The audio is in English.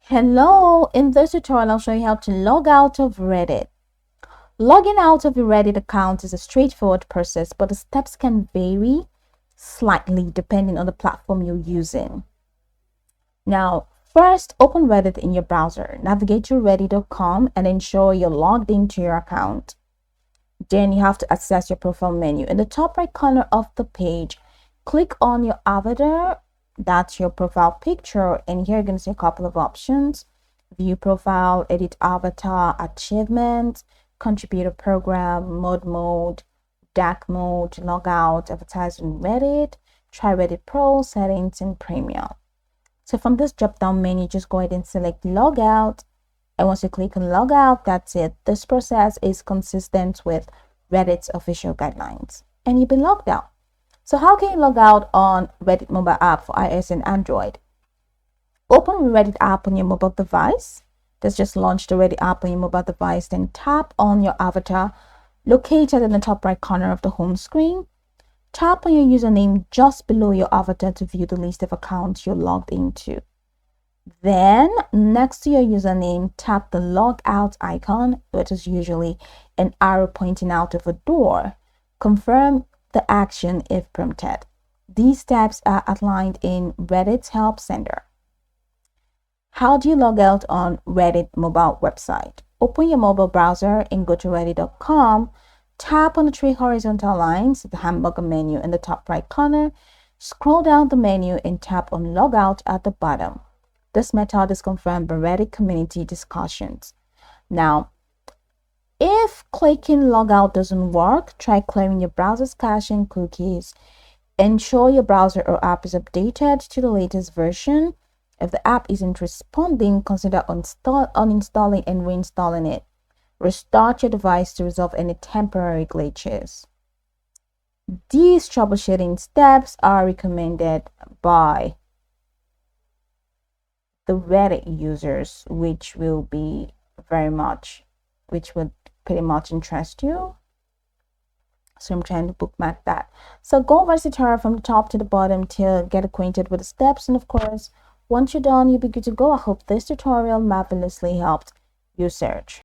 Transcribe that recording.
Hello, in this tutorial I'll show you how to log out of Reddit. Logging out of your Reddit account is a straightforward process, but the steps can vary slightly depending on the platform you're using. Now, first open Reddit in your browser. Navigate to reddit.com and ensure you're logged into your account. Then you have to access your profile menu. In the top right corner of the page, click on your avatar. That's your profile picture, and here you're going to see a couple of options: view profile, edit avatar, achievement, contributor program, mode, dark mode, log out, advertise on Reddit, try Reddit Pro, settings, and premium. So from this drop down menu, just go ahead and select log out, and once you click on log out, that's it. This process is consistent with Reddit's official guidelines and you've been logged out. So how can you log out on Reddit mobile app for iOS and Android? Open Reddit app on your mobile device. Just launch the Reddit app on your mobile device. Then tap on your avatar located in the top right corner of the home screen. Tap on your username just below your avatar to view the list of accounts you're logged into. Then next to your username, tap the log out icon, which is usually an arrow pointing out of a door. Confirm the action if prompted. These steps are outlined in Reddit's Help Center. How do you log out on Reddit mobile website? Open your mobile browser and go to reddit.com. Tap on the three horizontal lines, the hamburger menu in the top right corner. Scroll down the menu and tap on log out at the bottom. This method is confirmed by Reddit community discussions. Now, if clicking logout doesn't work, try clearing your browser's cache and cookies. Ensure your browser or app is updated to the latest version. If the app isn't responding, consider uninstalling and reinstalling it. Restart your device to resolve any temporary glitches. These troubleshooting steps are recommended by the Reddit users, which would pretty much interest you. So I'm trying to bookmark that. So go over the tutorial from the top to the bottom to get acquainted with the steps, and of course once you're done, you'll be good to go. I hope this tutorial marvelously helped your search.